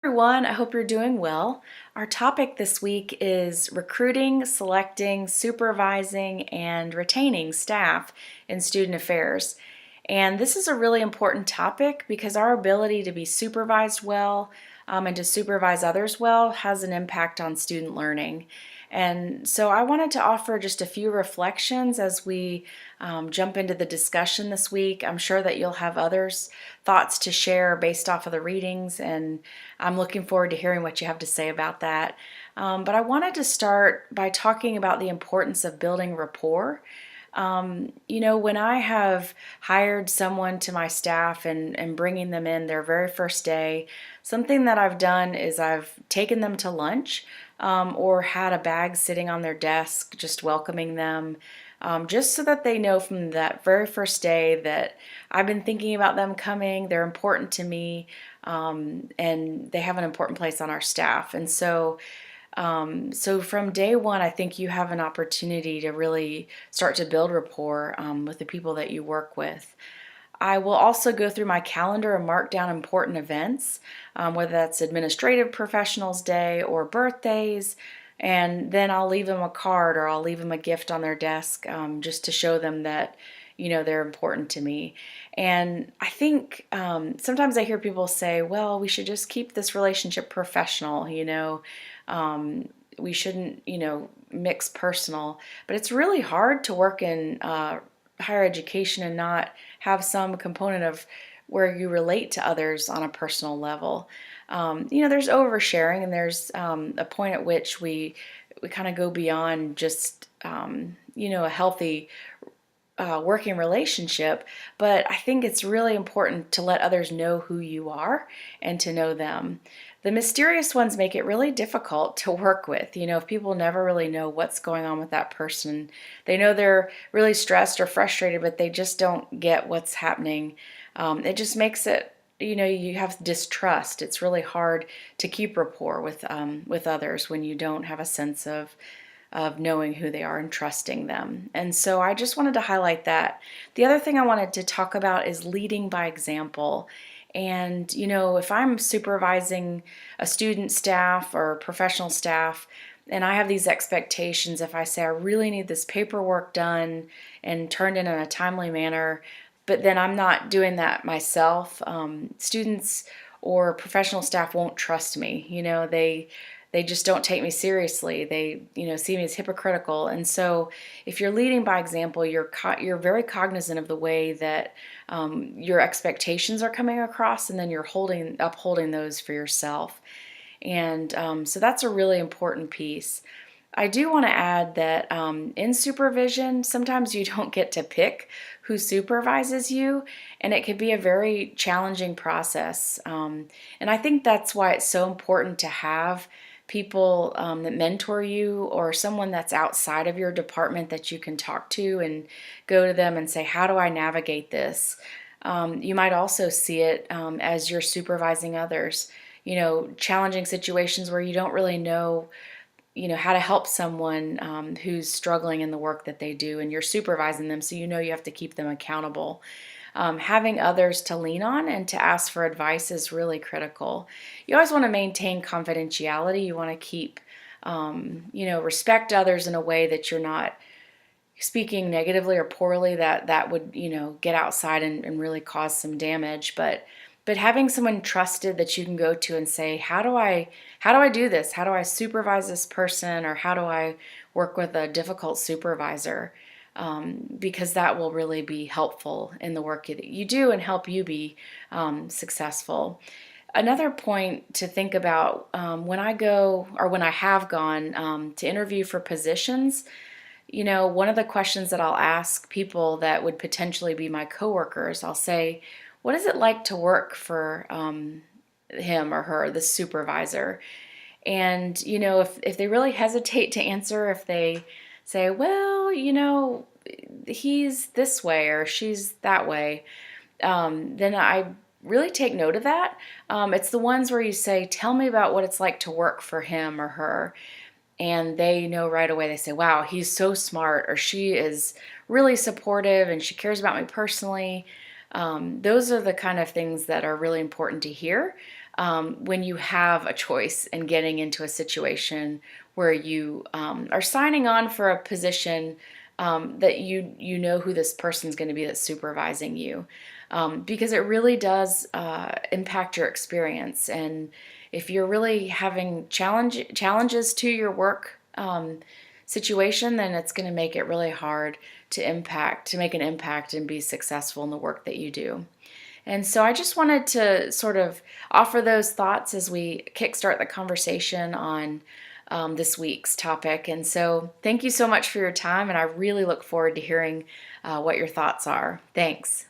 Everyone, I hope you're doing well. Our topic this week is recruiting, selecting, supervising, and retaining staff in student affairs. And this is a really important topic because our ability to be supervised well and to supervise others well has an impact on student learning. And so I wanted to offer just a few reflections as we jump into the discussion this week. I'm sure that you'll have others' thoughts to share based off of the readings, and I'm looking forward to hearing what you have to say about that. But I wanted to start by talking about the importance of building rapport. When I have hired someone to my staff and bringing them in their very first day, something that I've done is I've taken them to lunch or had a bag sitting on their desk just welcoming them. Just so that they know from that very first day that I've been thinking about them coming, they're important to me, and they have an important place on our staff. And so from day one, I think you have an opportunity to really start to build rapport with the people that you work with. I will also go through my calendar and mark down important events, whether that's Administrative Professionals Day or birthdays, and then I'll leave them a card or I'll leave them a gift on their desk just to show them that they're important to me. And I think sometimes I hear people say, well, we should just keep this relationship professional, we shouldn't mix personal. But it's really hard to work in higher education and not have some component of where you relate to others on a personal level. There's oversharing, and there's a point at which we kind of go beyond just a healthy working relationship. But I think it's really important to let others know who you are and to know them. The mysterious ones make it really difficult to work with. If people never really know what's going on with that person, they know they're really stressed or frustrated, but they just don't get what's happening. It just makes it, you have distrust. It's really hard to keep rapport with others when you don't have a sense of knowing who they are and trusting them. And so I just wanted to highlight that. The other thing I wanted to talk about is leading by example. And, if I'm supervising a student staff or professional staff, and I have these expectations, if I say I really need this paperwork done and turned in a timely manner, but then I'm not doing that myself, students or professional staff won't trust me. They just don't take me seriously. They, see me as hypocritical. And so if you're leading by example, you're very cognizant of the way that your expectations are coming across, and then you're upholding those for yourself. And so that's a really important piece. I do want to add that in supervision, sometimes you don't get to pick who supervises you, and it can be a very challenging process. And I think that's why it's so important to have people that mentor you, or someone that's outside of your department that you can talk to and go to them and say, how do I navigate this? You might also see it as you're supervising others, challenging situations where you don't really know how to help someone who's struggling in the work that they do, and you're supervising them, so you have to keep them accountable. Having others to lean on and to ask for advice is really critical. You always want to maintain confidentiality. You want to keep, respect others in a way that you're not speaking negatively or poorly that would, get outside and really cause some damage. But having someone trusted that you can go to and say, how do I do this? How do I supervise this person? Or how do I work with a difficult supervisor? Because that will really be helpful in the work that you do and help you be successful. Another point to think about when I go, or when I have gone to interview for positions, one of the questions that I'll ask people that would potentially be my coworkers, I'll say, what is it like to work for him or her, the supervisor? And, if they really hesitate to answer, if they say, well, he's this way or she's that way, then I really take note of that. It's the ones where you say, tell me about what it's like to work for him or her. And they know right away, they say, wow, he's so smart, or she is really supportive and she cares about me personally. Those are the kind of things that are really important to hear. when you have a choice in getting into a situation where you are signing on for a position that you know who this person's going to be that's supervising you, because it really does impact your experience. And if you're really having challenges to your work situation, then it's going to make it really hard to make an impact and be successful in the work that you do. And so I just wanted to sort of offer those thoughts as we kickstart the conversation on this week's topic. And so thank you so much for your time, and I really look forward to hearing what your thoughts are. Thanks.